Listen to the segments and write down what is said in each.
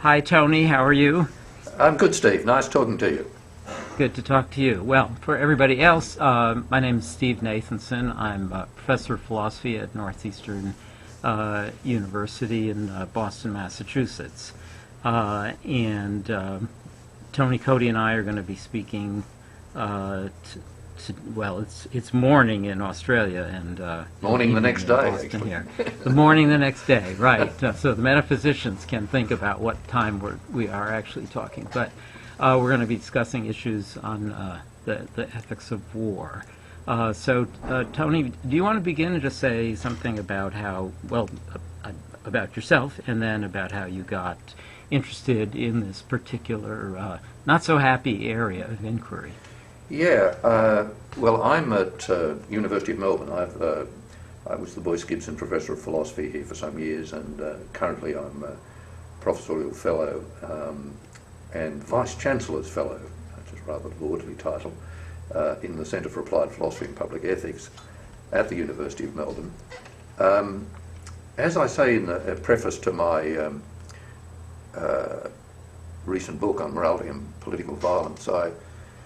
Hi, Tony. How are you? I'm good, Steve. Nice talking to you. Good to talk to you. Well, for everybody else, my name is Steve Nathanson. I'm a professor of philosophy at Northeastern University in Boston, Massachusetts. And Tony, Coady, and I are going to be speaking well, it's morning in Australia and Morning the next day, Boston here. The morning the next day, right? So the metaphysicians can think about what time we are actually talking. But we're going to be discussing issues on the ethics of war. So Tony, do you want to begin and just say something about how about yourself, and then about how you got interested in this particular not so happy area of inquiry? Yeah, well, I'm at University of Melbourne. I was the Boyce Gibson Professor of Philosophy here for some years, and currently I'm a Professorial Fellow and Vice-Chancellor's Fellow, which is rather a lordly title, in the Centre for Applied Philosophy and Public Ethics at the University of Melbourne. As I say in the preface to my recent book on morality and political violence, I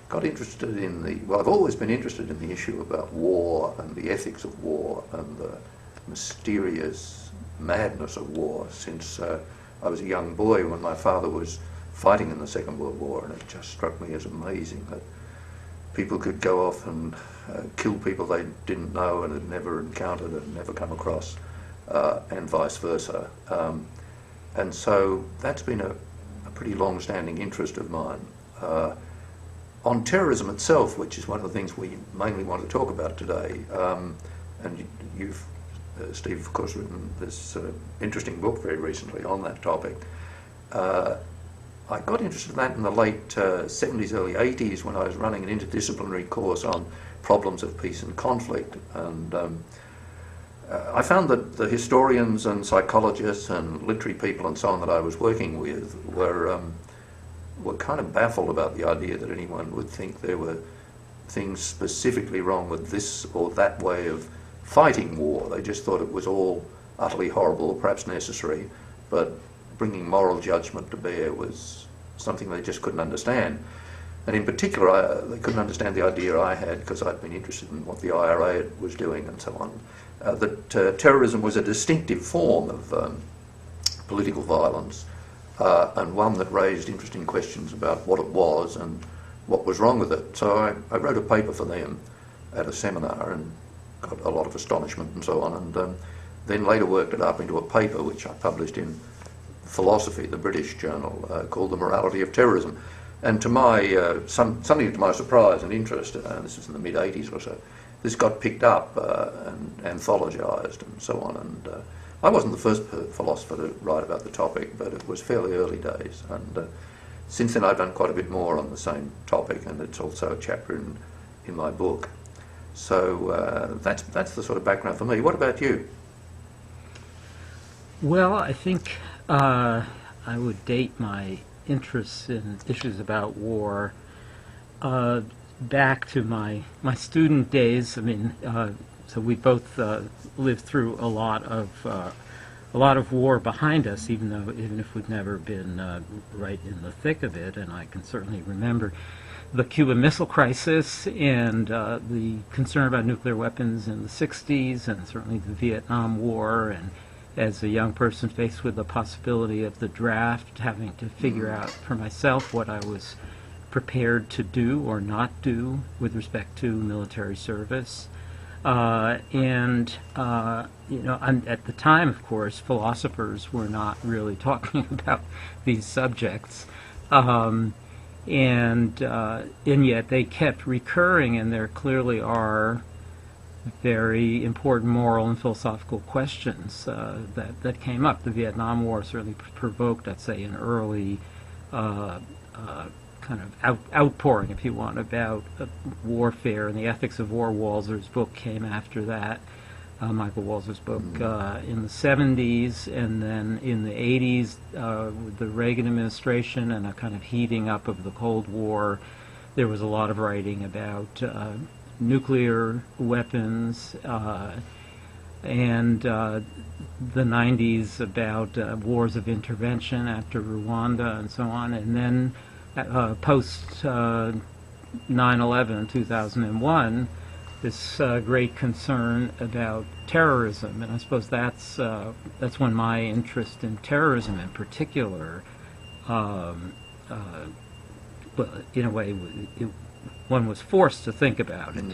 got interested in I've always been interested in the issue about war and the ethics of war and the mysterious madness of war since I was a young boy when my father was fighting in the Second World War, and it just struck me as amazing that people could go off and kill people they didn't know and had never encountered and never come across, and vice versa. And so that's been a pretty long-standing interest of mine. On terrorism itself, which is one of the things we mainly want to talk about today, and you've, Steve, of course, written this interesting book very recently on that topic. I got interested in that in the late 70s, early 80s when I was running an interdisciplinary course on problems of peace and conflict. And I found that the historians and psychologists and literary people and so on that I was working with were kind of baffled about the idea that anyone would think there were things specifically wrong with this or that way of fighting war. They just thought it was all utterly horrible, perhaps necessary, but bringing moral judgment to bear was something they just couldn't understand. And in particular, they couldn't understand the idea I had, because I'd been interested in what the IRA was doing and so on, that terrorism was a distinctive form of political violence, and one that raised interesting questions about what it was and what was wrong with it. So I wrote a paper for them at a seminar and got a lot of astonishment and so on, and then later worked it up into a paper which I published in Philosophy, the British journal, called The Morality of Terrorism. And to my something to my surprise and interest, this was in the mid-80s or so, this got picked up and anthologised and so on. And I wasn't the first philosopher to write about the topic, but it was fairly early days. And since then I've done quite a bit more on the same topic, and it's also a chapter in my book. So that's the sort of background for me. What about you? Well, I think I would date my interests in issues about war back to my student days. I mean, so we both lived through a lot of war behind us, even if we've never been right in the thick of it. And I can certainly remember the Cuban Missile Crisis and the concern about nuclear weapons in the 60s, and certainly the Vietnam War. And as a young person faced with the possibility of the draft, having to figure out for myself what I was prepared to do or not do with respect to military service. And at the time, of course, philosophers were not really talking about these subjects. And yet they kept recurring, and there clearly are very important moral and philosophical questions that came up. The Vietnam War certainly provoked, I'd say, an early kind of outpouring, if you want, about warfare and the ethics of war. Walzer's book came after that, Michael Walzer's book in the 70s, and then in the 80s with the Reagan administration and a kind of heating up of the Cold War, there was a lot of writing about nuclear weapons, and the 90s about wars of intervention after Rwanda and so on, and then post 9/11, 2001, this great concern about terrorism, and I suppose that's when my interest in terrorism in particular, well, in a way, one was forced to think about it.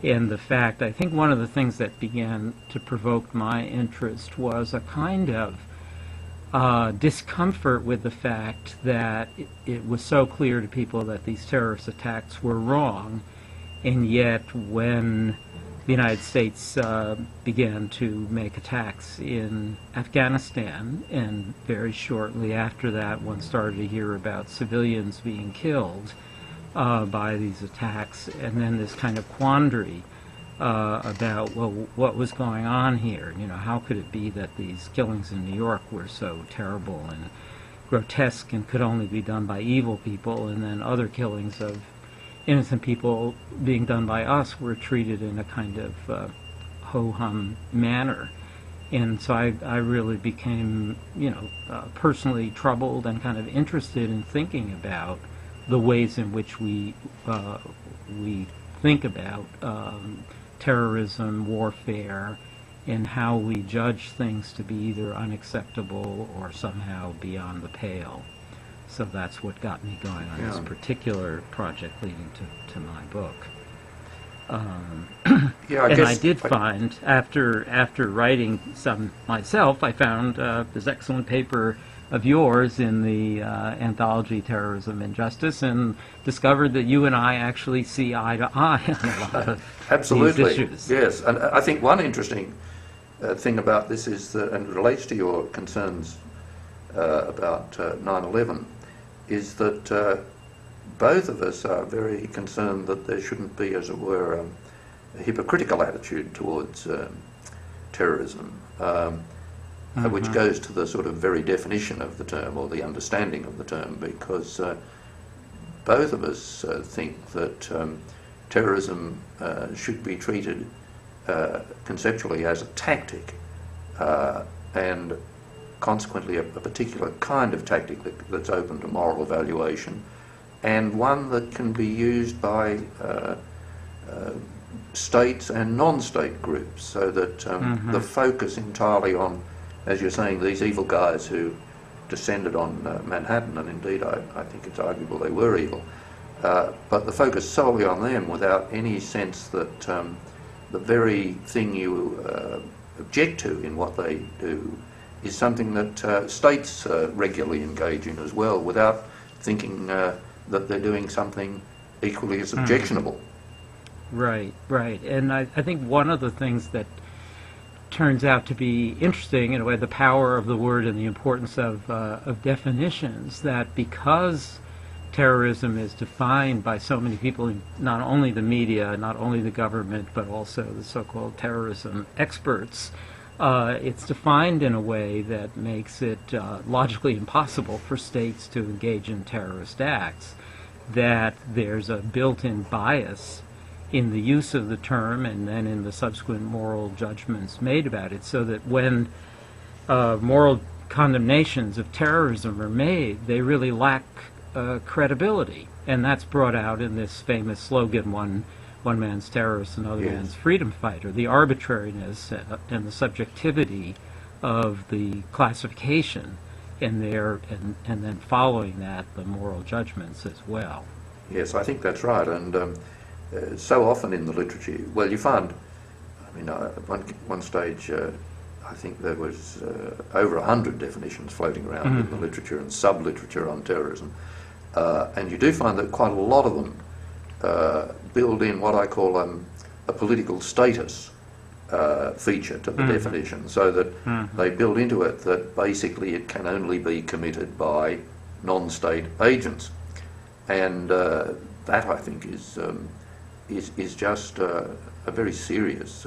And the fact, I think one of the things that began to provoke my interest was a kind of discomfort with the fact that it was so clear to people that these terrorist attacks were wrong, and yet when the United States began to make attacks in Afghanistan, and very shortly after that one started to hear about civilians being killed by these attacks, and then this kind of quandary about, well, what was going on here? You know, how could it be that these killings in New York were so terrible and grotesque and could only be done by evil people, and then other killings of innocent people being done by us were treated in a kind of ho-hum manner. And so I really became, personally troubled and kind of interested in thinking about the ways in which we think about terrorism, warfare, and how we judge things to be either unacceptable or somehow beyond the pale. So that's what got me going on this particular project leading to my book. I did find, after writing some myself, I found this excellent paper of yours in the anthology Terrorism and Justice, and discovered that you and I actually see eye to eye on a lot of Absolutely. these issues. Yes, and I think one interesting thing about this is that, and it relates to your concerns about 9/11, is that both of us are very concerned that there shouldn't be, as it were, a hypocritical attitude towards terrorism. Which goes to the sort of very definition of the term, or the understanding of the term, because both of us think that terrorism should be treated conceptually as a tactic, and consequently a particular kind of tactic that's open to moral evaluation, and one that can be used by states and non-state groups, so that the focus entirely on, as you're saying, these evil guys who descended on Manhattan, and indeed I think it's arguable they were evil, but the focus solely on them without any sense that the very thing you object to in what they do is something that states regularly engage in as well, without thinking that they're doing something equally as objectionable. Right. And I think one of the things that turns out to be interesting, in a way, the power of the word and the importance of definitions, that because terrorism is defined by so many people, not only the media, not only the government, but also the so-called terrorism experts, it's defined in a way that makes it logically impossible for states to engage in terrorist acts, that there's a built-in bias in the use of the term and then in the subsequent moral judgments made about it, so that when moral condemnations of terrorism are made, they really lack credibility. And that's brought out in this famous slogan, one man's terrorist, another man's freedom fighter, the arbitrariness and the subjectivity of the classification in there, and then following that, the moral judgments as well. Yes, I think that's right. And so often in the literature, well, you find, at one stage, I think there was over 100 definitions floating around in the literature and sub-literature on terrorism. And you do find that quite a lot of them build in what I call a political status feature to the definition, so that they build into it that basically it can only be committed by non-state agents. And that, I think, is just a very serious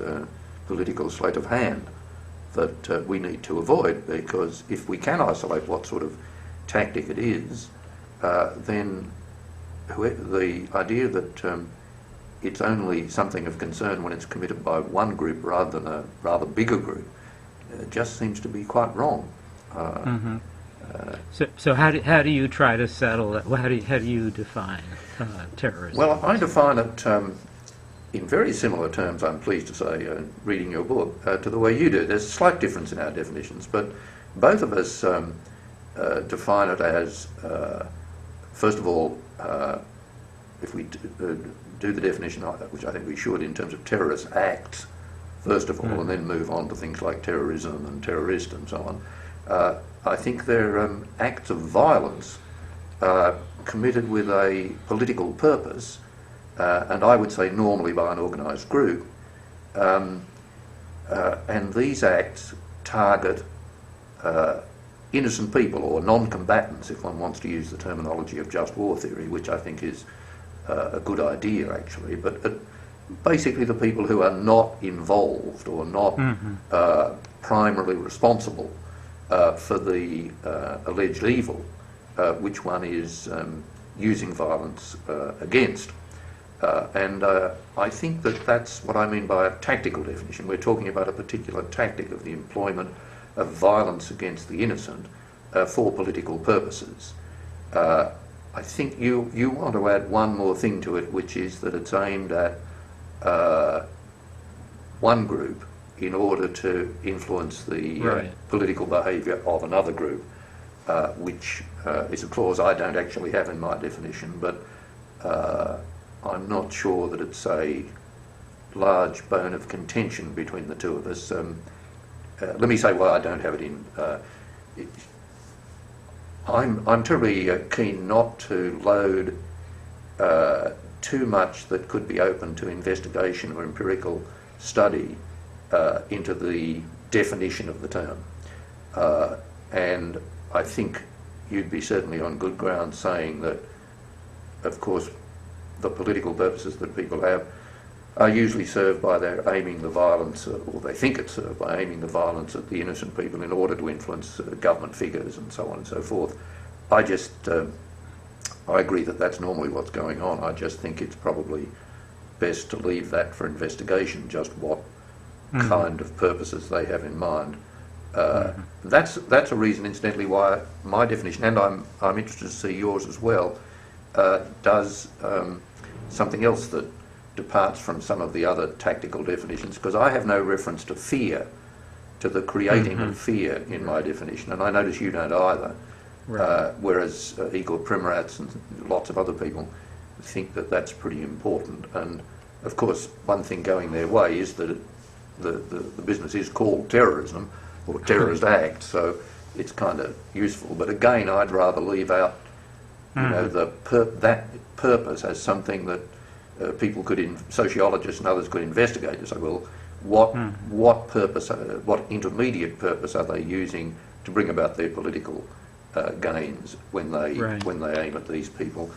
political sleight of hand that we need to avoid, because if we can isolate what sort of tactic it is, then the idea that it's only something of concern when it's committed by one group rather than a rather bigger group, just seems to be quite wrong. So how do you try to settle it? How do you define terrorism? Well, I define it in very similar terms, I'm pleased to say, reading your book, to the way you do. There's a slight difference in our definitions, but both of us define it as, first of all, if we do the definition, which I think we should, in terms of terrorist acts, first of all, and then move on to things like terrorism and terrorist and so on, I think they're acts of violence committed with a political purpose, and I would say normally by an organised group, and these acts target innocent people or non-combatants, if one wants to use the terminology of just war theory, which I think is a good idea actually, but basically the people who are not involved or not primarily responsible for the alleged evil, which one is using violence against. And I think that that's what I mean by a tactical definition. We're talking about a particular tactic of the employment of violence against the innocent for political purposes. I think you want to add one more thing to it, which is that it's aimed at one group in order to influence the political behaviour of another group, which is a clause I don't actually have in my definition, but I'm not sure that it's a large bone of contention between the two of us. Let me say why I don't have it in. I'm terribly keen not to load too much that could be open to investigation or empirical study into the definition of the term. And I think you'd be certainly on good ground saying that, of course, the political purposes that people have are usually served by their aiming the violence, or they think it's served by aiming the violence at the innocent people in order to influence government figures and so on and so forth. I just, I agree that that's normally what's going on. I just think it's probably best to leave that for investigation, just what kind of purposes they have in mind. That's a reason, incidentally, why my definition, and I'm interested to see yours as well, does something else that departs from some of the other tactical definitions, because I have no reference to fear, to the creating of fear in my definition, and I notice you don't either. Whereas Igor Primoratz and lots of other people think that that's pretty important. And of course, one thing going their way is that the business is called terrorism or terrorist act, so it's kind of useful. But again, I'd rather leave out, you know, that purpose as something that people could, sociologists and others could investigate to say, well, what purpose, what intermediate purpose are they using to bring about their political gains when they aim at these people?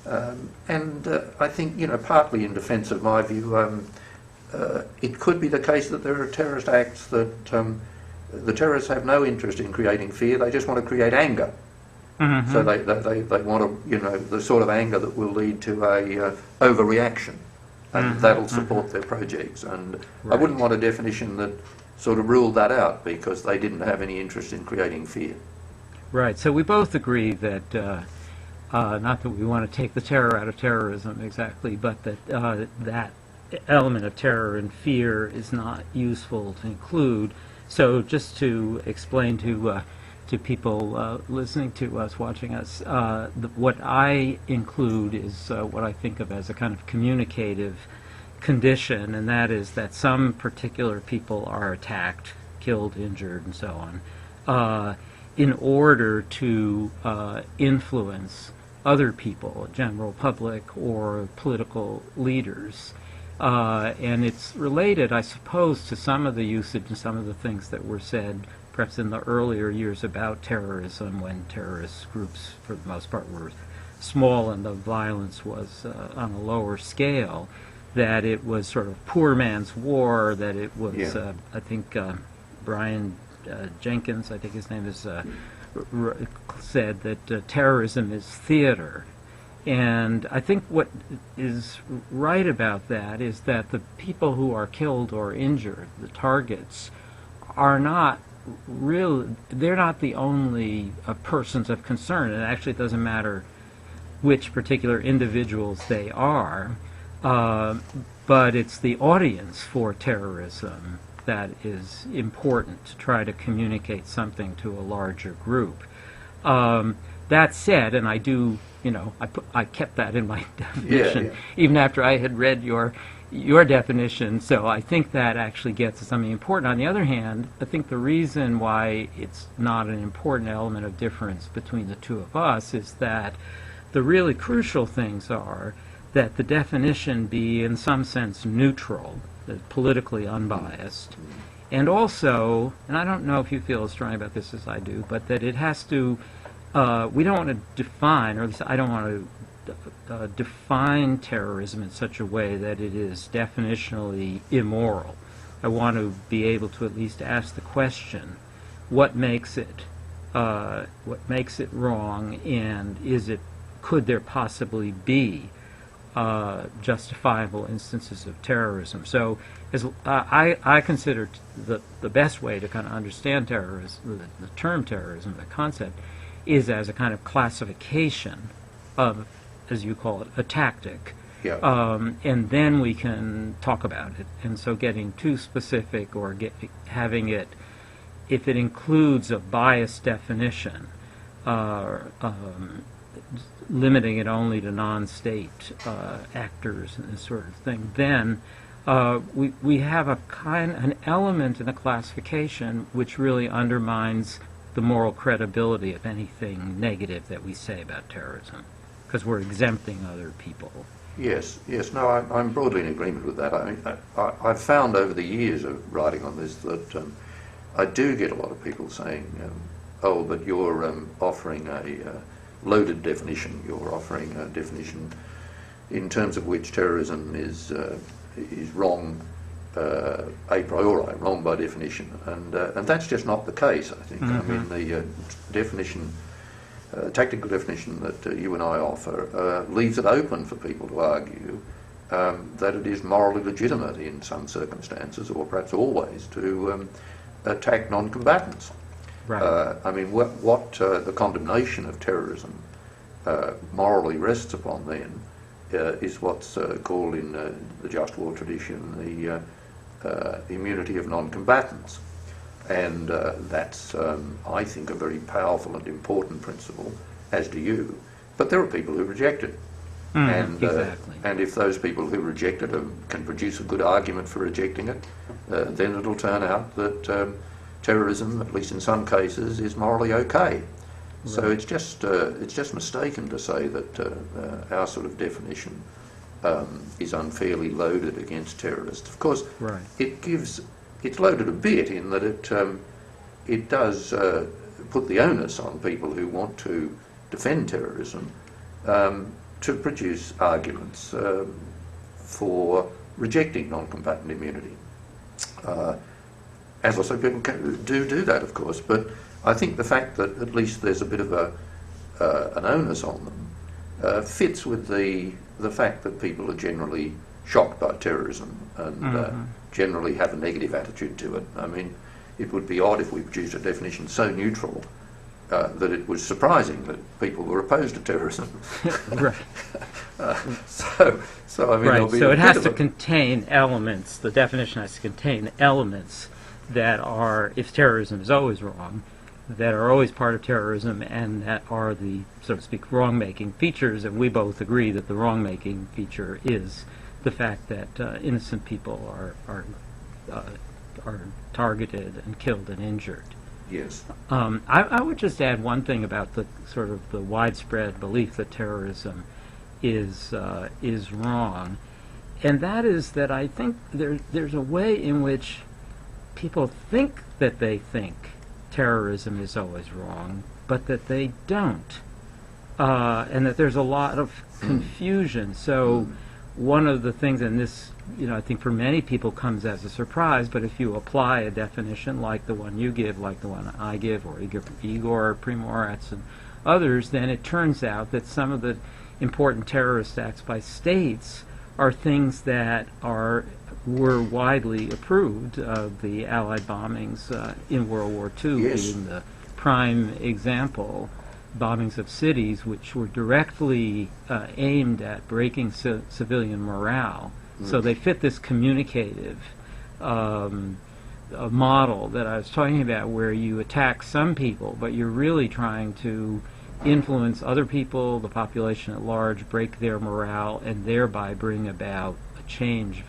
And I think, you know, partly in defence of my view, it could be the case that there are terrorist acts that the terrorists have no interest in creating fear; they just want to create anger. So they want to, you know, the sort of anger that will lead to a overreaction, and that'll support their projects. And I wouldn't want a definition that sort of ruled that out because they didn't have any interest in creating fear. Right. So we both agree that, not that we want to take the terror out of terrorism exactly, but that that element of terror and fear is not useful to include. So just to explain to people listening to us, watching us, what I include is what I think of as a kind of communicative condition, and that is that some particular people are attacked, killed, injured, and so on, in order to influence other people, general public or political leaders. And it's related, I suppose, to some of the usage and some of the things that were said perhaps in the earlier years about terrorism, when terrorist groups, for the most part, were small and the violence was on a lower scale, that it was sort of poor man's war, that it was, I think Brian Jenkins, I think his name is, said that terrorism is theater. And I think what is right about that is that the people who are killed or injured, the targets, are not they're not the only persons of concern. And actually it doesn't matter which particular individuals they are, but it's the audience for terrorism that is important to try to communicate something to a larger group. That said, and I do, I kept that in my definition, even after I had read your definition, so I think that actually gets to something important. On the other hand, I think the reason why it's not an important element of difference between the two of us is that the really crucial things are that the definition be in some sense neutral, politically unbiased, and also, and I don't know if you feel as strongly about this as I do, but that it has to, we don't want to define, or at least I don't want to define terrorism in such a way that it is definitionally immoral. I want to be able to at least ask the question, what makes it wrong, and could there possibly be justifiable instances of terrorism? So I consider the best way to kind of understand terrorism, the term terrorism, the concept, is as a kind of classification of, as you call it, a tactic. Yeah. And then we can talk about it. And so getting too specific or having it, if it includes a biased definition, limiting it only to non-state actors and this sort of thing, then we have an element in the classification which really undermines the moral credibility of anything negative that we say about terrorism, because we're exempting other people. Yes, no, I'm broadly in agreement with that. I mean, I've found over the years of writing on this that I do get a lot of people saying, oh, but you're offering a loaded definition. You're offering a definition in terms of which terrorism is wrong a priori, wrong by definition, and that's just not the case. I think. I mean, the definition, tactical definition that you and I offer leaves it open for people to argue that it is morally legitimate in some circumstances, or perhaps always, to attack non-combatants. Right. I mean, what the condemnation of terrorism morally rests upon then is what's called in the just war tradition the immunity of non-combatants. And that's, I think, a very powerful and important principle, as do you. But there are people who reject it. Exactly. And if those people who reject it can produce a good argument for rejecting it, then it'll turn out that terrorism, at least in some cases, is morally okay. Right. So it's just mistaken to say that our sort of definition is unfairly loaded against terrorists. Of course, right. It's loaded a bit in that it does put the onus on people who want to defend terrorism to produce arguments for rejecting non-combatant immunity. As I say, people do that, of course, but I think the fact that at least there's a bit of an onus on them fits with the fact that people are generally shocked by terrorism and generally have a negative attitude to it. I mean, it would be odd if we produced a definition so neutral that it was surprising that people were opposed to terrorism. Right. So I mean, right. So it has to contain elements. The definition has to contain elements that are, if terrorism is always wrong, that are always part of terrorism, and that are the, so to speak, wrong-making features. And we both agree that the wrong-making feature is the fact that innocent people are targeted and killed and injured. Yes. I would just add one thing about the sort of the widespread belief that terrorism is wrong, and that is that I think there's a way in which people think that they think terrorism is always wrong, but that they don't, and that there's a lot of confusion. So one of the things, and this, I think for many people comes as a surprise, but if you apply a definition like the one you give, like the one I give, or Igor Primoratz and others, then it turns out that some of the important terrorist acts by states are things that were widely approved. The Allied bombings in World War II Yes. being the prime example, bombings of cities which were directly aimed at breaking civilian morale. So they fit this communicative model that I was talking about, where you attack some people, but you're really trying to influence other people, the population at large, break their morale, and thereby bring about a change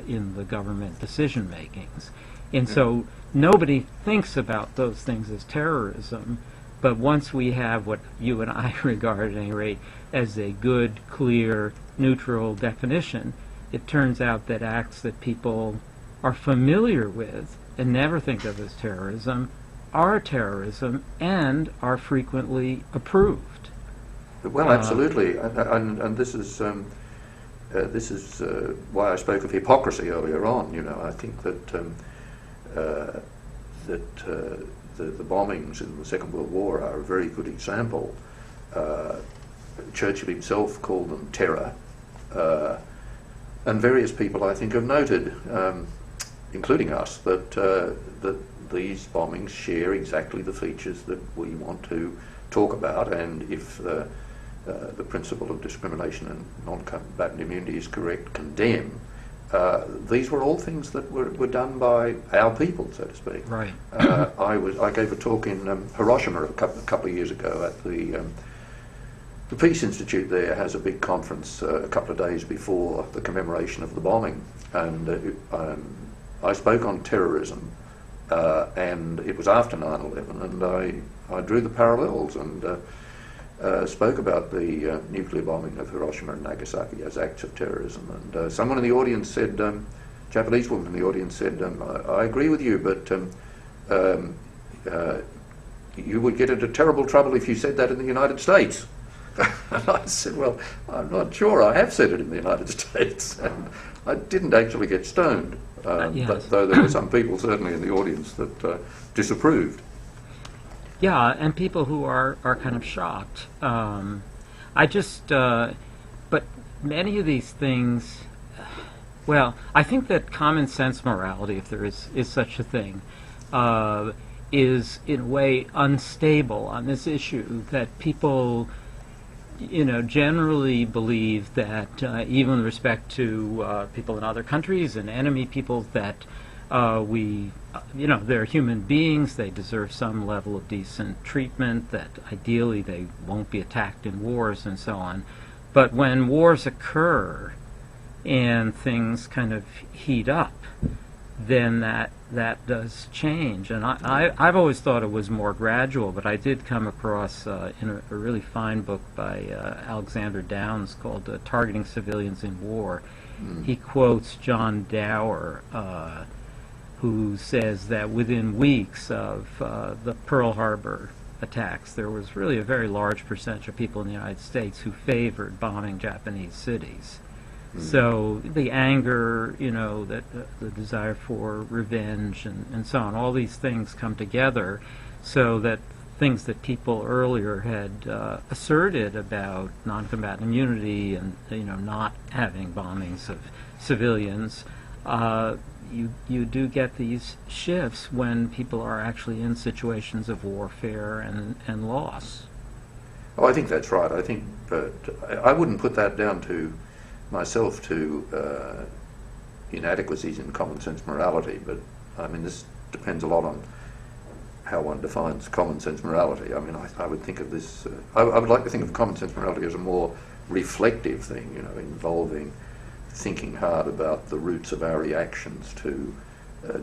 in the government decision makings. And so nobody thinks about those things as terrorism, but once we have what you and I regard, at any rate, as a good, clear, neutral definition, it turns out that acts that people are familiar with and never think of as terrorism are terrorism and are frequently approved. Well, absolutely, and this is why I spoke of hypocrisy earlier on. You know, I think that the bombings in the Second World War are a very good example. Churchill himself called them terror, and various people, I think, have noted, including us, that these bombings share exactly the features that we want to talk about, and if the principle of discrimination and non-combatant immunity is correct, condemn. These were all things that were done by our people, so to speak. Right. I gave a talk in Hiroshima a couple of years ago at the Peace Institute. There has a big conference a couple of days before the commemoration of the bombing, and I spoke on terrorism, and it was after 9/11, and I drew the parallels and spoke about the nuclear bombing of Hiroshima and Nagasaki as acts of terrorism. And someone in the audience said, Japanese woman in the audience said, I agree with you, but you would get into terrible trouble if you said that in the United States. And I said, well, I'm not sure. I have said it in the United States, and I didn't actually get stoned. Yes. But though there were some people certainly in the audience that disapproved. Yeah, and people who are kind of shocked. But many of these things, well, I think that common sense morality, if there is such a thing, is in a way unstable on this issue, that people, generally believe that even with respect to people in other countries and enemy peoples, that they're human beings, they deserve some level of decent treatment, that ideally they won't be attacked in wars and so on. But when wars occur and things kind of heat up, then that does change. And I've always thought it was more gradual, but I did come across in a really fine book by Alexander Downes called Targeting Civilians in War. He quotes John Dower, who says that within weeks of the Pearl Harbor attacks, there was really a very large percentage of people in the United States who favored bombing Japanese cities. So the anger, that the desire for revenge and so on, all these things come together so that things that people earlier had asserted about non-combatant immunity and not having bombings of civilians, you do get these shifts when people are actually in situations of warfare and loss. Oh, I think that's right. I think, but I wouldn't put that down to myself to inadequacies in common sense morality, but I mean this depends a lot on how one defines common sense morality. I mean, I would think of this, I would like to think of common sense morality as a more reflective thing, involving thinking hard about the roots of our reactions to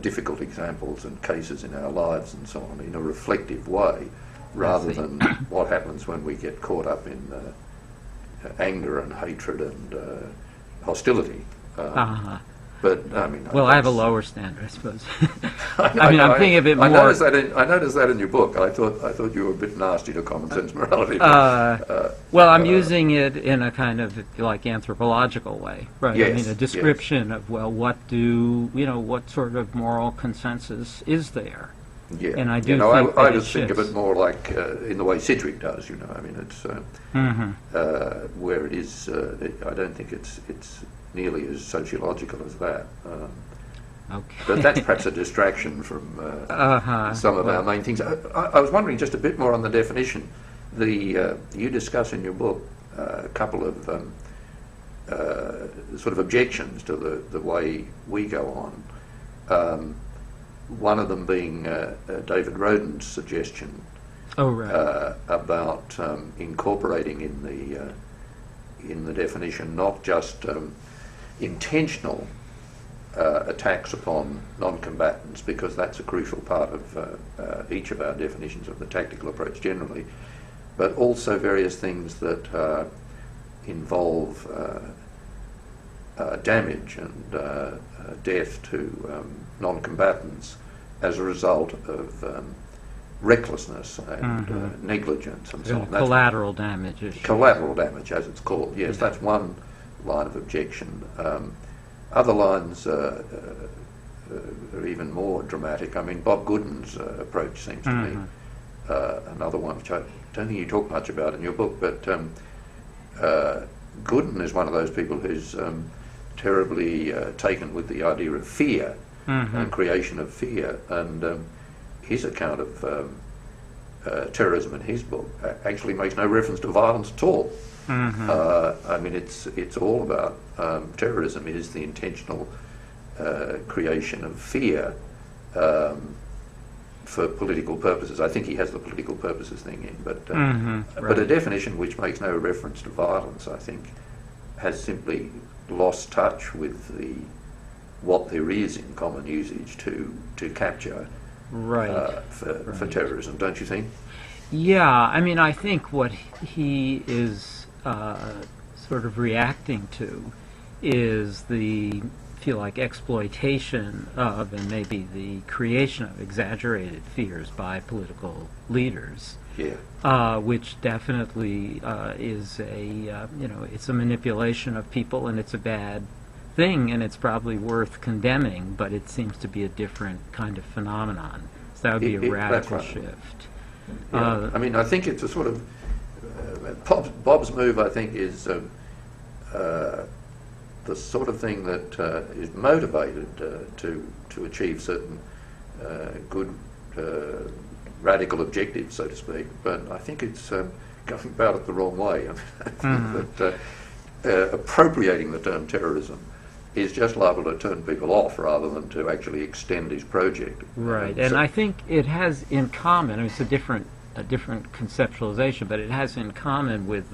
difficult examples and cases in our lives and so on in a reflective way, rather than what happens when we get caught up in anger and hatred and hostility. But I mean, well, I have a lower standard, I suppose. I'm thinking of it more. I noticed that in your book. I thought you were a bit nasty to common sense morality. Well, I'm using it in a kind of like anthropological way, right? Yes, I mean, a description of what sort of moral consensus is there? Yeah. And I do you know, think I that just think of shifts. it more like in the way Sidgwick does. You know, I mean, it's where it is. I don't think it's nearly as sociological as that. Okay. But that's perhaps a distraction from some of our main things. I was wondering just a bit more on the definition. You discuss in your book a couple of sort of objections to the way we go on. One of them being David Roden's suggestion Oh, right. about incorporating in the definition not just intentional attacks upon non-combatants, because that's a crucial part of each of our definitions of the tactical approach generally, but also various things that involve damage and death to non-combatants as a result of recklessness and negligence and so on. That's Collateral damage issue. collateral damage, as it's called. Yes, that's one line of objection. Other lines are even more dramatic. I mean, Bob Gooden's approach seems to me another one, which I don't think you talk much about in your book, but Gooden is one of those people who's terribly taken with the idea of fear and creation of fear, and his account of terrorism in his book actually makes no reference to violence at all. I mean, it's all about terrorism is the intentional creation of fear for political purposes. I think he has the political purposes thing in, but but a definition which makes no reference to violence, I think, has simply lost touch with what there is in common usage to capture for terrorism, don't you think? Yeah, I mean, I think what he is sort of reacting to is the, feel like, exploitation of and maybe the creation of exaggerated fears by political leaders. Yeah. Which definitely is it's a manipulation of people, and it's a bad thing, and it's probably worth condemning, but it seems to be a different kind of phenomenon. So that would be a radical shift. Yeah. I mean, I think it's a sort of Bob's move, I think, is the sort of thing that is motivated to achieve certain good radical objectives, so to speak. But I think it's going about it the wrong way. I think that appropriating the term terrorism is just liable to turn people off rather than to actually extend his project. Right, and I think it has in common, I mean, it's a different conceptualization, but it has in common with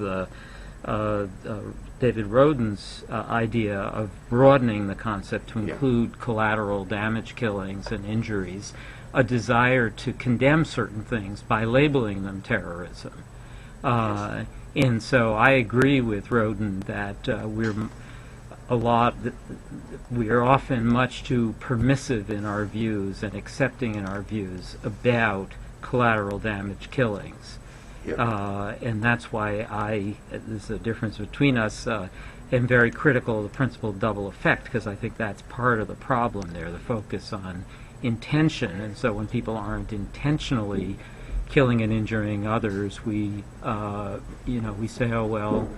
David Roden's idea of broadening the concept to include collateral damage killings and injuries, a desire to condemn certain things by labeling them terrorism. And so I agree with Roden that we are often much too permissive in our views and accepting in our views about collateral damage killings. Yep. And that's why there's a difference between us, am very critical of the principle of double effect, because I think that's part of the problem there, the focus on intention. And so when people aren't intentionally killing and injuring others, we say, oh, well,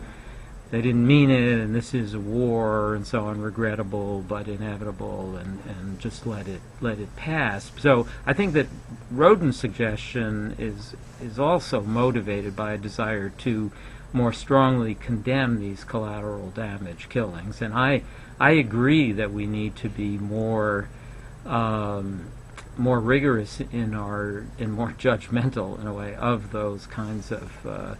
they didn't mean it, and this is a war, and so on, regrettable but inevitable, and just let it pass. So I think that Roden's suggestion is also motivated by a desire to more strongly condemn these collateral damage killings, and I agree that we need to be more rigorous and more judgmental in a way of those kinds of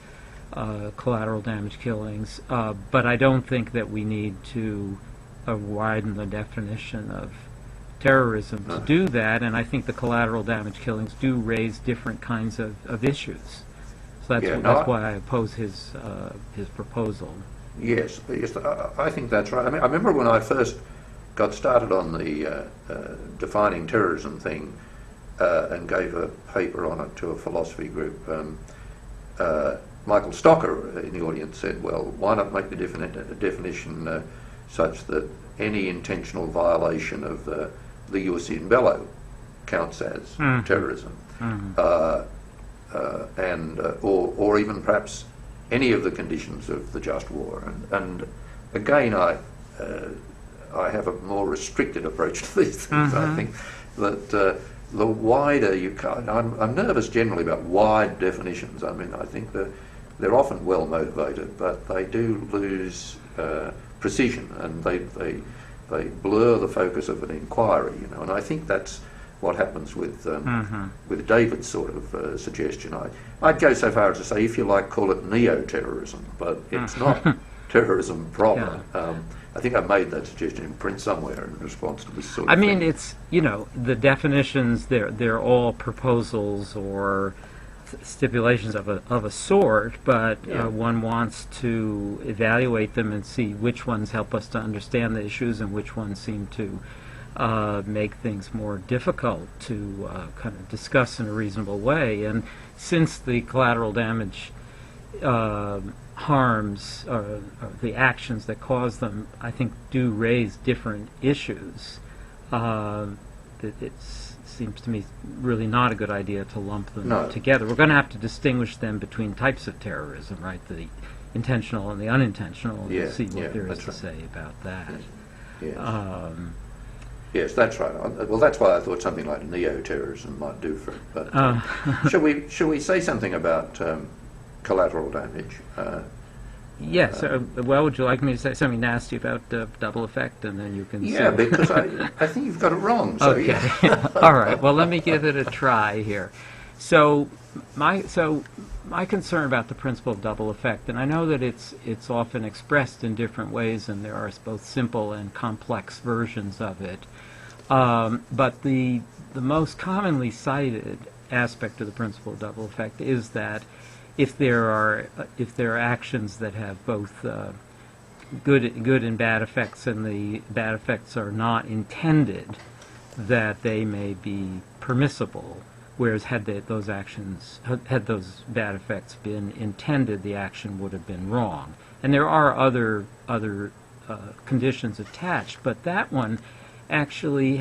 collateral damage killings, but I don't think that we need to widen the definition of terrorism to do that, and I think the collateral damage killings do raise different kinds of issues. So that's why I oppose his proposal. Yes, I think that's right. I mean, I remember when I first got started on the defining terrorism thing and gave a paper on it to a philosophy group. Michael Stocker in the audience said, well, why not make the definition such that any intentional violation of the jus in bello counts as terrorism, or even perhaps any of the conditions of the just war. And again, I have a more restricted approach to these things. I think that the wider you can, I'm nervous generally about wide definitions. I mean, I think that they're often well motivated, but they do lose precision, and they blur the focus of an inquiry. And I think that's what happens with David's sort of suggestion. I'd go so far as to say, if you like, call it neo-terrorism, but it's not terrorism proper. Yeah. I think I made that suggestion in print somewhere in response to this sort of I mean, thing. it's, the definitions, they're all proposals or stipulations of a sort, but one wants to evaluate them and see which ones help us to understand the issues and which ones seem to make things more difficult to kind of discuss in a reasonable way. And since the collateral damage harms or the actions that cause them, I think, do raise different issues, it seems to me really not a good idea to lump them together. We're going to have to distinguish them between types of terrorism, right? The intentional and the unintentional, and we'll see what there is to say about that. Yes. Yes, that's right. Well, that's why I thought something like neo-terrorism might do for it. But shall we say something about collateral damage? Yes. Well, would you like me to say something nasty about double effect, and then you can Yeah, because I think you've got it wrong. So, okay. Yeah. All right. Well, let me give it a try here. So my concern about the principle of double effect, and I know that it's often expressed in different ways, and there are both simple and complex versions of it. But the most commonly cited aspect of the principle of double effect is that if there are actions that have both good and bad effects, and the bad effects are not intended, that they may be permissible. Whereas had those bad effects been intended, the action would have been wrong. And there are other conditions attached, but that one actually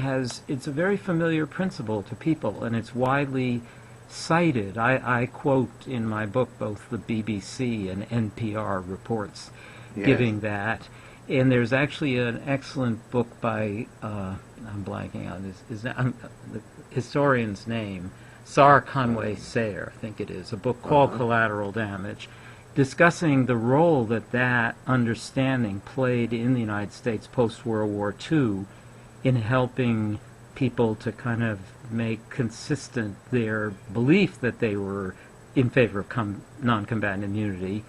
it's a very familiar principle to people, and it's widely cited. I quote in my book both the BBC and NPR reports giving that. And there's actually an excellent book by, I'm blanking on the historian's name, Sarah Conway Sayre, I think it is, a book called Collateral Damage, discussing the role that understanding played in the United States post-World War II in helping people to kind of make consistent their belief that they were in favor of non-combatant immunity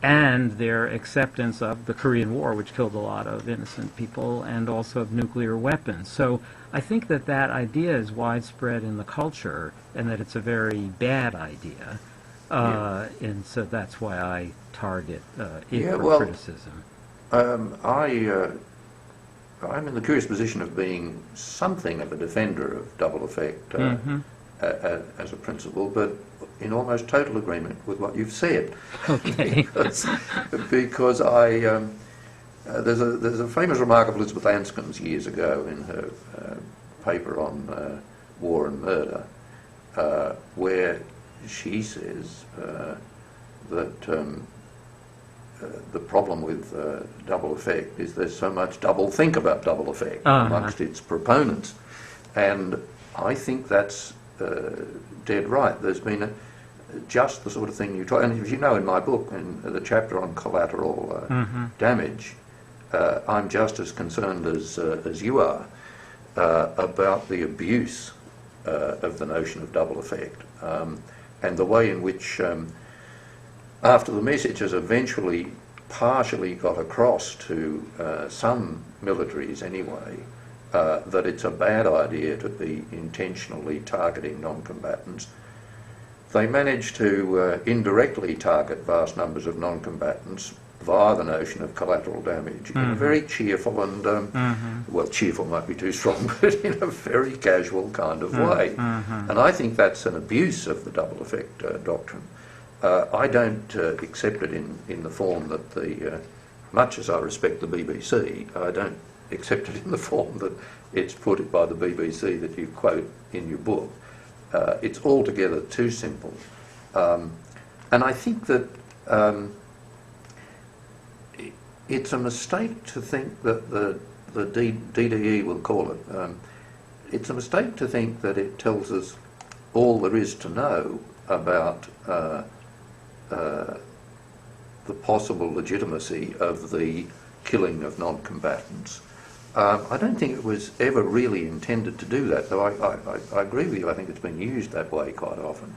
and their acceptance of the Korean War, which killed a lot of innocent people, and also of nuclear weapons. So I think that idea is widespread in the culture, and that it's a very bad idea. And so that's why I target it for criticism. I'm in the curious position of being something of a defender of double effect as a principle, but in almost total agreement with what you've said. Okay. because there's a famous remark of Elizabeth Anscombe's years ago in her paper on war and murder, where she says that the problem with double effect is there's so much double think about double effect amongst its proponents. And I think that's dead right. There's been just the sort of thing you try, and as you know in my book, in the chapter on collateral damage, I'm just as concerned as you are about the abuse of the notion of double effect, and the way in which after the message has eventually partially got across to some militaries anyway, that it's a bad idea to be intentionally targeting non-combatants, they manage to indirectly target vast numbers of non-combatants via the notion of collateral damage in a very cheerful and, well, cheerful might be too strong, but in a very casual kind of way. And I think that's an abuse of the double effect doctrine. I don't accept it in the form that much as I respect the BBC, I don't accepted in the form that it's put by the BBC that you quote in your book. It's altogether too simple. And I think that it's a mistake to think that the DDE, we'll call it, it's a mistake to think that it tells us all there is to know about the possible legitimacy of the killing of non-combatants. I don't think it was ever really intended to do that, though I agree with you. I think it's been used that way quite often.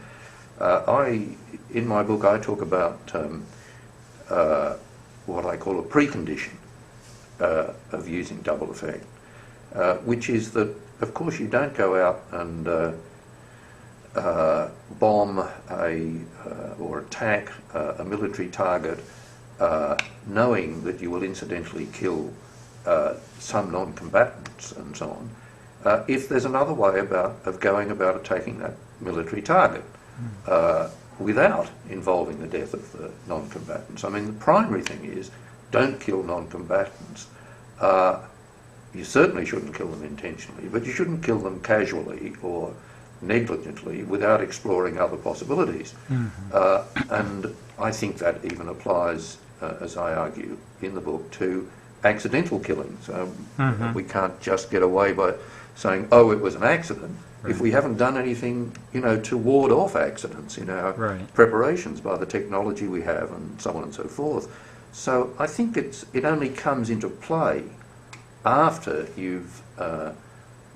In my book, I talk about what I call a precondition of using double effect, which is that, of course, you don't go out and bomb or attack a military target knowing that you will incidentally kill some non-combatants and so on, if there's another way of going about attacking that military target without involving the death of the non-combatants. I mean, the primary thing is don't kill non-combatants. You certainly shouldn't kill them intentionally, but you shouldn't kill them casually or negligently without exploring other possibilities. And I think that even applies, as I argue in the book, to accidental killings. We can't just get away by saying, oh, it was an accident, if we haven't done anything, to ward off accidents in our preparations by the technology we have and so on and so forth. So I think it only comes into play after you've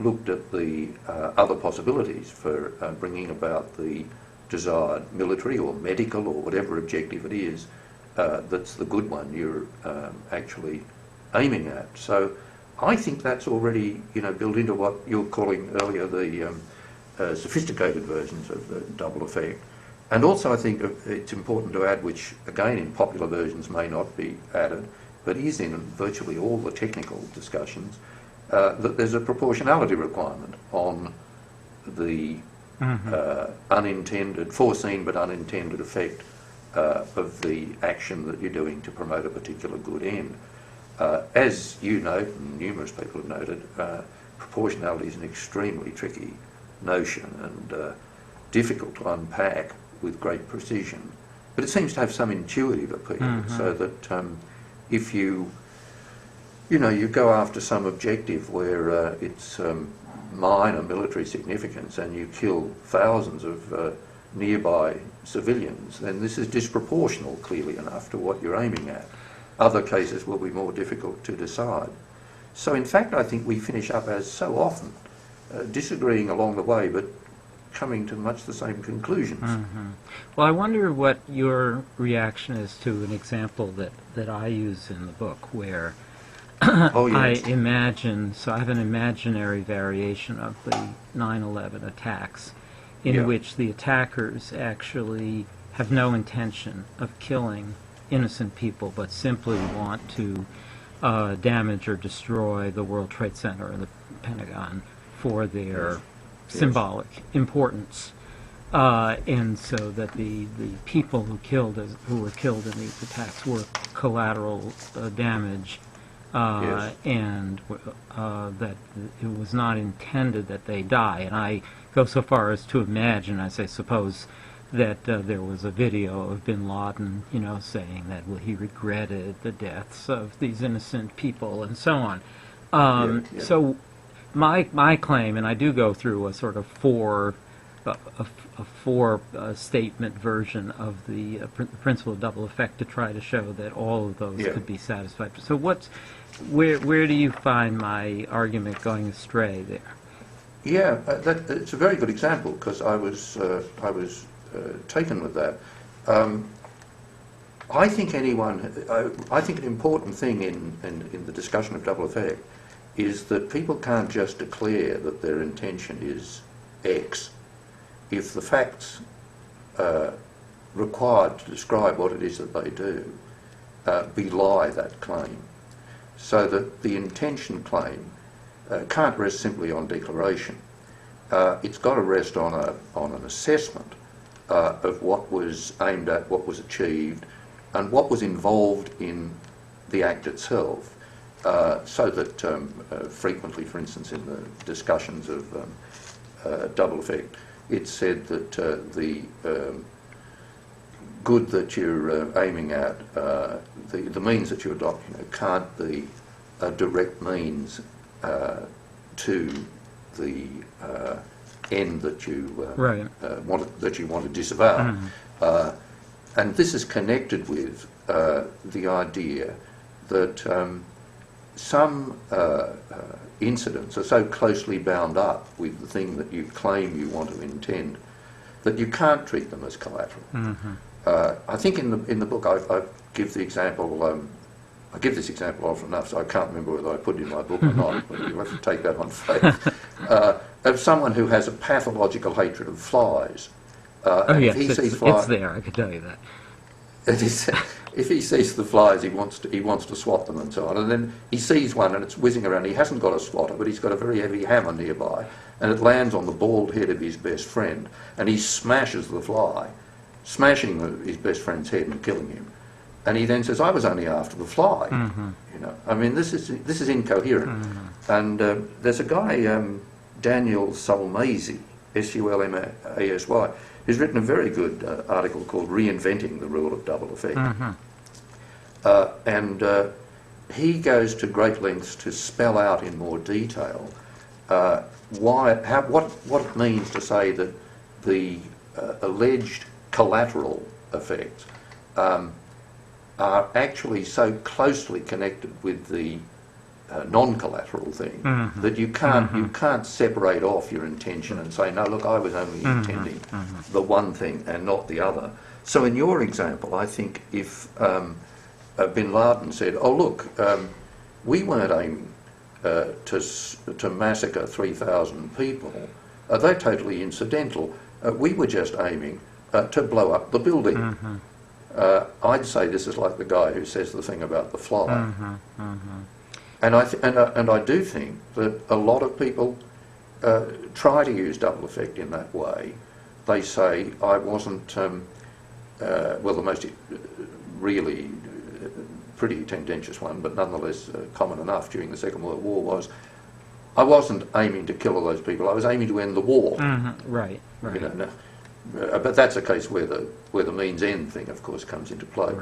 looked at the other possibilities for bringing about the desired military or medical or whatever objective it is that's the good one you're actually aiming at. So I think that's already built into what you were calling earlier the sophisticated versions of the double effect. And also I think it's important to add, which again in popular versions may not be added, but is in virtually all the technical discussions, that there's a proportionality requirement on the foreseen but unintended effect of the action that you're doing to promote a particular good end. As you note, and numerous people have noted, proportionality is an extremely tricky notion and difficult to unpack with great precision. But it seems to have some intuitive appeal, so that if you go after some objective where it's minor military significance and you kill thousands of nearby civilians, then this is disproportional, clearly enough, to what you're aiming at. Other cases will be more difficult to decide. So in fact, I think we finish up, as so often, disagreeing along the way, but coming to much the same conclusions. Well, I wonder what your reaction is to an example that I use in the book where I imagine, so I have an imaginary variation of the 9/11 attacks in which the attackers actually have no intention of killing innocent people, but simply want to damage or destroy the World Trade Center and the Pentagon for their symbolic importance. And so that the people who were killed in these attacks were collateral damage, and that it was not intended that they die. And I go so far as to imagine, I say, suppose that there was a video of bin Laden, saying that he regretted the deaths of these innocent people and so on. So my claim, and I do go through a sort of four statement version of the principle of double effect to try to show that all of those could be satisfied. So where do you find my argument going astray there? Yeah, it's a very good example, because I was taken with that. I think an important thing in the discussion of double effect is that people can't just declare that their intention is X if the facts required to describe what it is that they do belie that claim. So that the intention claim can't rest simply on declaration. It's got to rest on an assessment of what was aimed at, what was achieved, and what was involved in the act itself. so that frequently, for instance, in the discussions of double effect, it's said that the good that you're aiming at, the means that you adopt, can't be a direct means to the end that you want to disavow. And this is connected with the idea that some incidents are so closely bound up with the thing that you claim you want to intend that you can't treat them as collateral. I think in the book I give the example. I give this example often enough, so I can't remember whether I put it in my book or not, but you have to take that on faith. Of someone who has a pathological hatred of flies. Yes, it's there, I can tell you that. If he sees the flies, he wants to swat them and so on. And then he sees one and it's whizzing around. He hasn't got a swatter, but he's got a very heavy hammer nearby, and it lands on the bald head of his best friend, and he smashes the fly, smashing his best friend's head and killing him. And he then says, "I was only after the fly." I mean, this is incoherent. And there's a guy, Daniel Sulmasy, Sulmasy, who's written a very good article called "Reinventing the Rule of Double Effect," and he goes to great lengths to spell out in more detail what it means to say that the alleged collateral effects are actually so closely connected with the non-collateral thing that you can't separate off your intention and say, no, look, I was only intending the one thing and not the other. So in your example, I think if Bin Laden said, oh look, we weren't aiming to massacre 3,000 people, they're totally incidental. We were just aiming to blow up the building. I'd say this is like the guy who says the thing about the fly. And I do think that a lot of people try to use double effect in that way. They say, I wasn't, well, the most really pretty tendentious one, but nonetheless common enough during the Second World War was, I wasn't aiming to kill all those people, I was aiming to end the war. Right. But that's a case where the means end thing, of course, comes into play.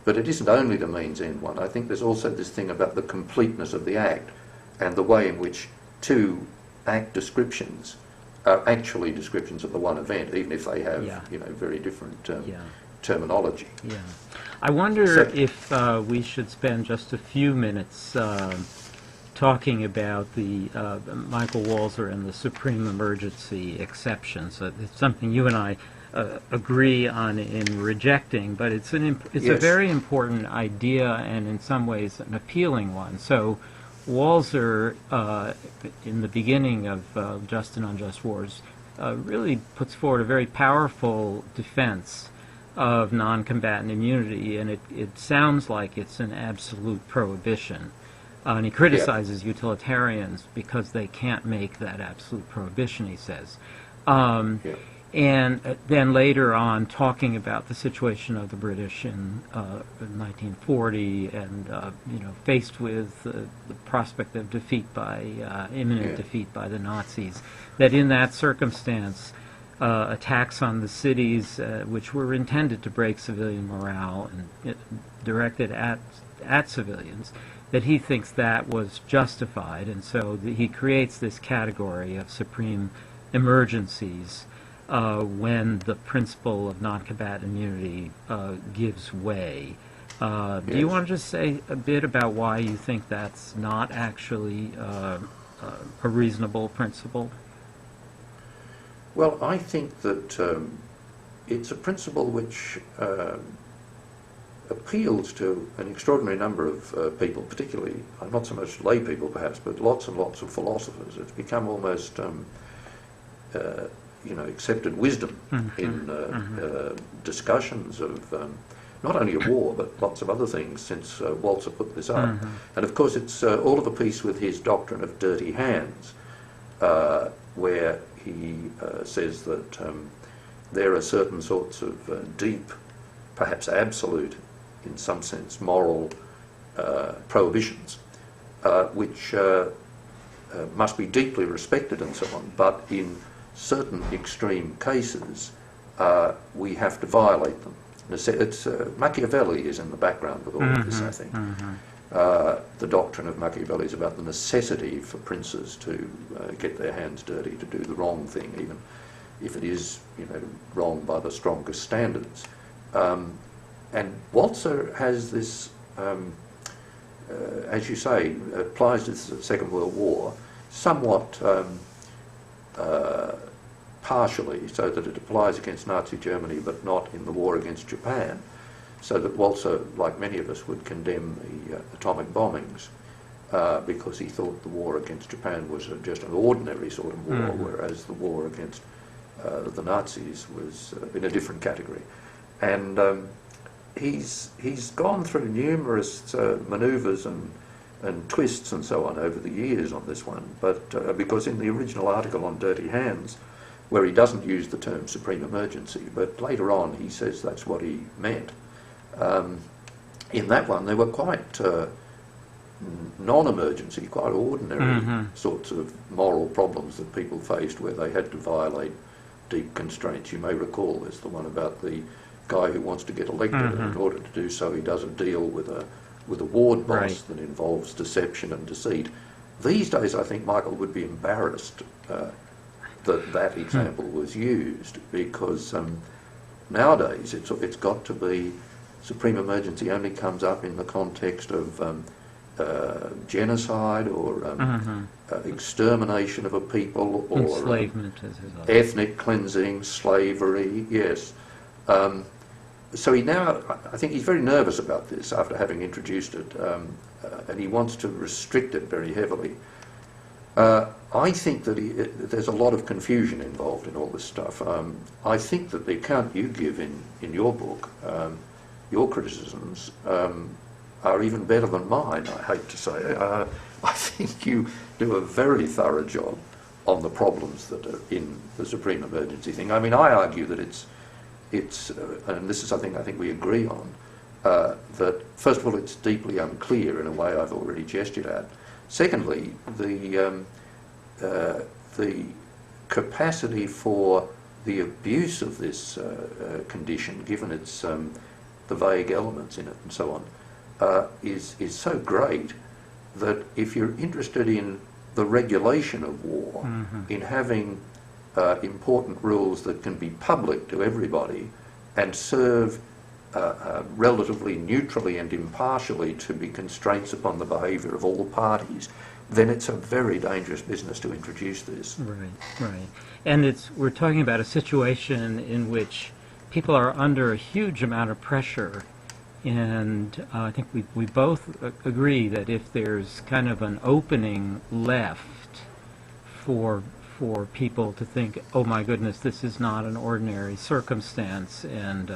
But it isn't only the means end one. I think there's also this thing about the completeness of the act and the way in which two act descriptions are actually descriptions of the one event, even if they have very different terminology. I wonder if we should spend just a few minutes talking about the Michael Walzer and the supreme emergency exceptions. It's something you and I agree on in rejecting, but it's a very important idea and in some ways an appealing one. So Walzer, in the beginning of Just and Unjust Wars, really puts forward a very powerful defense of non-combatant immunity, and it sounds like it's an absolute prohibition. And he criticizes utilitarians because they can't make that absolute prohibition, he says. And then later on, talking about the situation of the British in 1940, and faced with the prospect of defeat by imminent defeat by the Nazis, that in that circumstance, attacks on the cities, which were intended to break civilian morale and directed at civilians, that he thinks that was justified, and so he creates this category of supreme emergencies when the principle of non-combatant immunity gives way. Do you want to just say a bit about why you think that's not actually a reasonable principle? Well, I think that it's a principle which appeals to an extraordinary number of people, particularly, not so much lay people perhaps, but lots and lots of philosophers. It's become almost accepted wisdom in discussions of not only a war but lots of other things since Walzer put this up. And of course it's all of a piece with his doctrine of dirty hands, where he says that there are certain sorts of deep, perhaps absolute, in some sense, moral prohibitions which must be deeply respected and so on, but in certain extreme cases we have to violate them. It's Machiavelli is in the background with all of this, I think. The doctrine of Machiavelli is about the necessity for princes to get their hands dirty, to do the wrong thing, even if it is, wrong by the strongest standards. And Walzer has this, as you say, applies to the Second World War somewhat partially, so that it applies against Nazi Germany but not in the war against Japan, so that Walzer, like many of us, would condemn the atomic bombings because he thought the war against Japan was just an ordinary sort of war, whereas the war against the Nazis was in a different category. And he's gone through numerous manoeuvres and twists and so on over the years on this one, but because in the original article on Dirty Hands, where he doesn't use the term supreme emergency, but later on he says that's what he meant. In that one, there were quite non-emergency, quite ordinary sorts of moral problems that people faced where they had to violate deep constraints. You may recall there's the one about the guy who wants to get elected, and in order to do so he does a deal with a ward boss that involves deception and deceit. These days I think Michael would be embarrassed that example was used, because nowadays it's got to be supreme emergency only comes up in the context of genocide or extermination of a people, or enslavement, ethnic cleansing, slavery. Yes. So I think he's very nervous about this after having introduced it, and he wants to restrict it very heavily. I think that there's a lot of confusion involved in all this stuff. I think that the account you give in your book, your criticisms, are even better than mine, I hate to say. I think you do a very thorough job on the problems that are in the supreme emergency thing. I mean, I argue that it's and this is something I think we agree on, that first of all it's deeply unclear in a way I've already gestured at. Secondly, the capacity for the abuse of this condition, given its the vague elements in it and so on, is so great that if you're interested in the regulation of war, in having important rules that can be public to everybody and serve relatively neutrally and impartially to be constraints upon the behaviour of all parties, then it's a very dangerous business to introduce this. Right. And we're talking about a situation in which people are under a huge amount of pressure, and I think we both agree that if there's kind of an opening left for people to think, oh my goodness, this is not an ordinary circumstance, and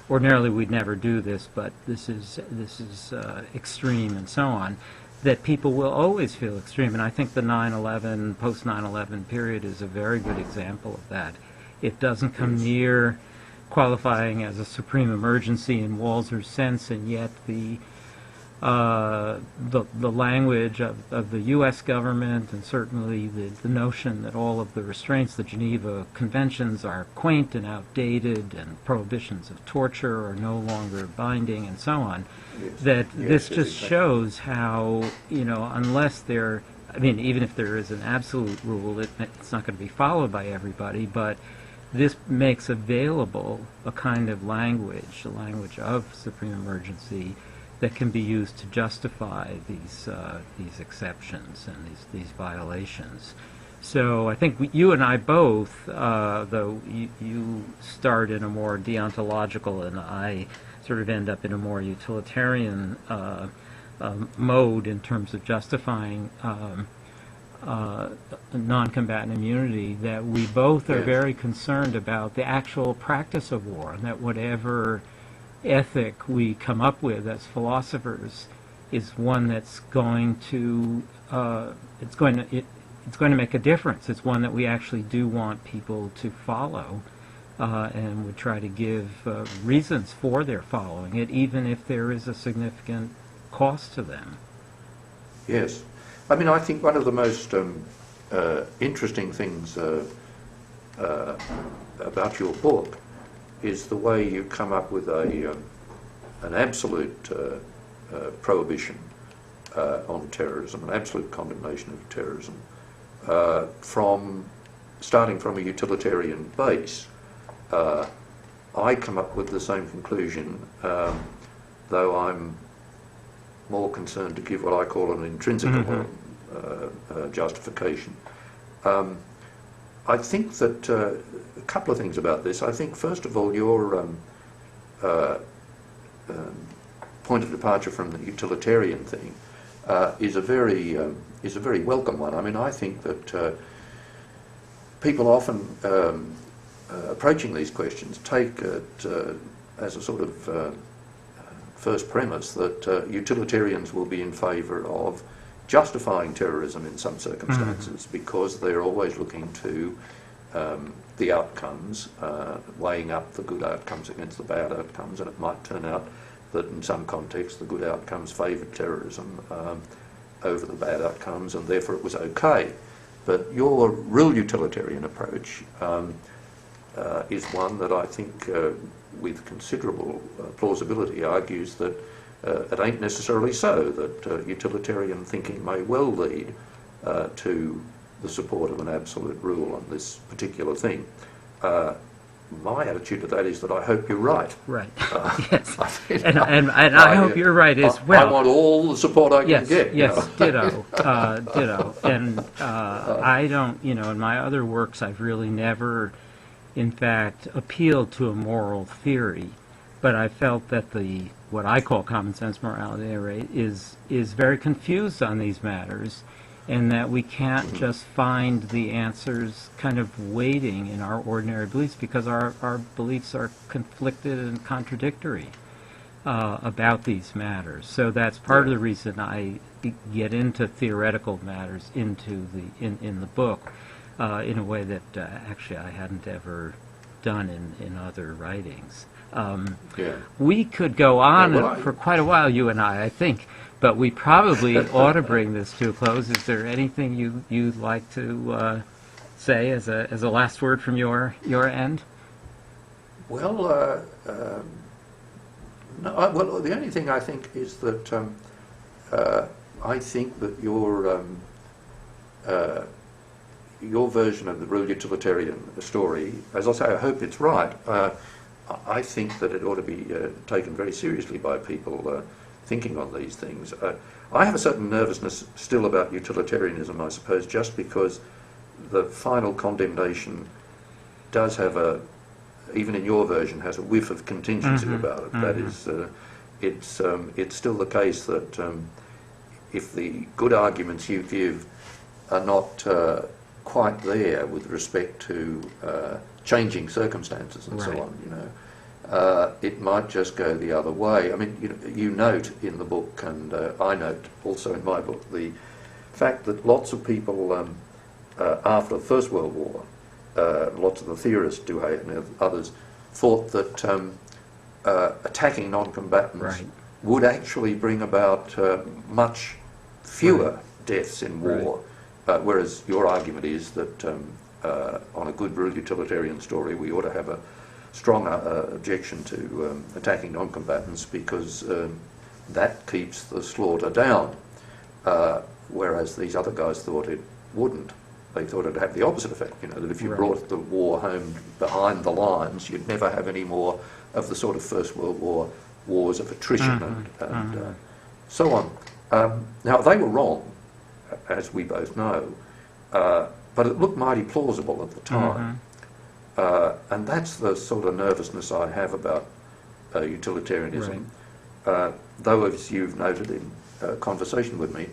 ordinarily we'd never do this, but this is extreme and so on, that people will always feel extreme. And I think the 9/11, post 9/11 period is a very good example of that. It doesn't come near qualifying as a supreme emergency in Walzer's sense, and yet the language of the U.S. government, and certainly the notion that all of the restraints, the Geneva Conventions, are quaint and outdated, and prohibitions of torture are no longer binding, and so on, this just shows how, unless there, even if there is an absolute rule, it's not going to be followed by everybody, but this makes available a kind of language, the language of supreme emergency, that can be used to justify these exceptions and these violations. So I think you and I both, though you start in a more deontological and I sort of end up in a more utilitarian mode in terms of justifying non-combatant immunity, that we both are very concerned about the actual practice of war, and that whatever ethic we come up with as philosophers is one that's going to it's going to make a difference. It's one that we actually do want people to follow, and would try to give reasons for their following it, even if there is a significant cost to them. Yes. I mean, I think one of the most interesting things about your book is the way you come up with an absolute prohibition on terrorism, an absolute condemnation of terrorism, starting from a utilitarian base. I come up with the same conclusion, though I'm more concerned to give what I call an intrinsic justification. I think that a couple of things about this. I think, first of all, your point of departure from the utilitarian thing is a very welcome one. I mean, I think that people often approaching these questions take it as a sort of first premise that utilitarians will be in favour of justifying terrorism in some circumstances because they're always looking to the outcomes, weighing up the good outcomes against the bad outcomes, and it might turn out that in some contexts the good outcomes favoured terrorism over the bad outcomes, and therefore it was okay. But your real utilitarian approach is one that I think with considerable plausibility argues that it ain't necessarily so, that utilitarian thinking may well lead to the support of an absolute rule on this particular thing. My attitude to that is that I hope you're right. Right. Yes. And I hope you're right as well. I want all the support I can get. Yes, ditto. Ditto. And I don't, in my other works, I've really never, in fact, appealed to a moral theory, but I felt that what I call common sense morality is very confused on these matters, and that we can't just find the answers kind of waiting in our ordinary beliefs, because our beliefs are conflicted and contradictory about these matters. So that's part of the reason I get into theoretical matters in the book in a way that actually I hadn't ever done in other writings. We could go on for quite a while, you and I think, but we probably ought to bring this to a close. Is there anything you'd like to say as a last word from your end? Well, no. Well, the only thing I think is that I think that your version of the real utilitarian story, as I say, I hope it's right. I think that it ought to be taken very seriously by people thinking on these things. I have a certain nervousness still about utilitarianism, I suppose, just because the final condemnation does have even in your version, has a whiff of contingency about it. That is, it's still the case that if the good arguments you give are not quite there with respect to changing circumstances and so on, it might just go the other way. I mean, you note in the book, and I note also in my book, the fact that lots of people after the First World War, lots of the theorists, Duhay and others, thought that attacking non-combatants would actually bring about much fewer deaths in war, whereas your argument is that on a good real utilitarian story we ought to have a strong objection to attacking non-combatants because that keeps the slaughter down, whereas these other guys thought it wouldn't. They thought it'd have the opposite effect, that if you brought the war home behind the lines, you'd never have any more of the sort of First World War wars of attrition and so on. Now, they were wrong, as we both know, but it looked mighty plausible at the time. And that's the sort of nervousness I have about utilitarianism. Though, as you've noted in conversation with me,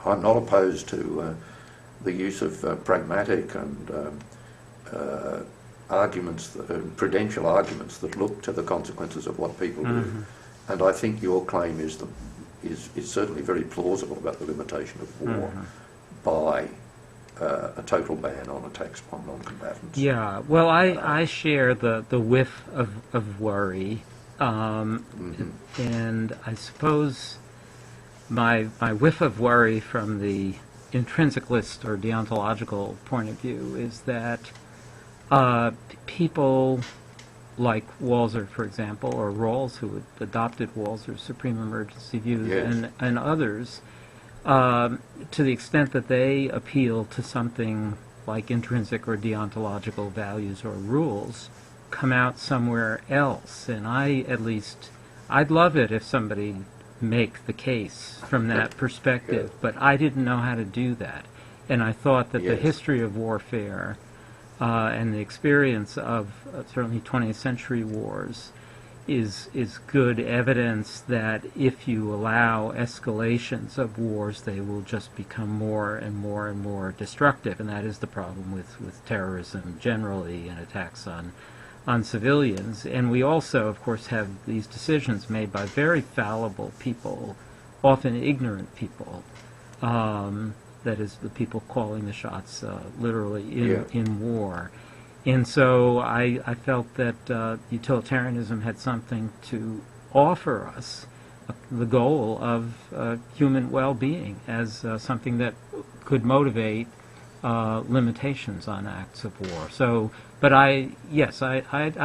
I'm not opposed to the use of pragmatic and arguments, prudential arguments that look to the consequences of what people do. And I think your claim is certainly very plausible about the limitation of war by a total ban on attacks upon non-combatants. Yeah, well, I share the whiff of worry, and I suppose my whiff of worry from the intrinsicalist or deontological point of view is that people like Walzer, for example, or Rawls, who had adopted Walzer's supreme emergency views, Yes. and others, to the extent that they appeal to something like intrinsic or deontological values or rules, come out somewhere else. And I'd love it if somebody make the case from that perspective, but I didn't know how to do that. And I thought that the Yes. history of warfare and the experience of certainly 20th century wars is good evidence that if you allow escalations of wars, they will just become more and more and more destructive. And that is the problem with terrorism generally and attacks on civilians. And we also, of course, have these decisions made by very fallible people, often ignorant people. That is, the people calling the shots literally in war. And so I felt that utilitarianism had something to offer us, the goal of human well-being as something that could motivate limitations on acts of war. So, but I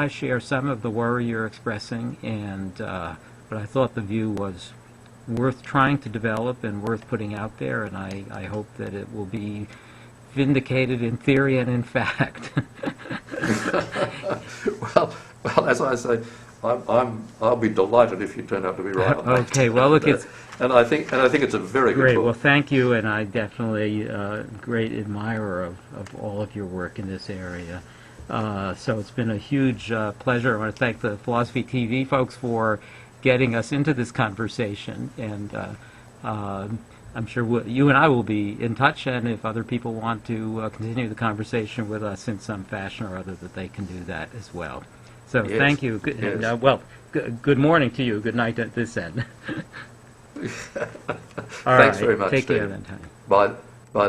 share some of the worry you're expressing, and but I thought the view was worth trying to develop and worth putting out there, and I hope that it will be vindicated in theory and in fact. well, as I say, I'll be delighted if you turn out to be right on that. Okay, well, look, it's and I think it's a very great. good book. Well, thank you, and I definitely great admirer of all of your work in this area. So it's been a huge pleasure. I want to thank the Philosophy TV folks for getting us into this conversation, and I'm sure you and I will be in touch, and if other people want to continue the conversation with us in some fashion or other, that they can do that as well. So Yes. thank you. Good, Yes. and, well, good morning to you. Good night at this end. All Thanks right. very much, Take care Stephen. then, Tony. Bye.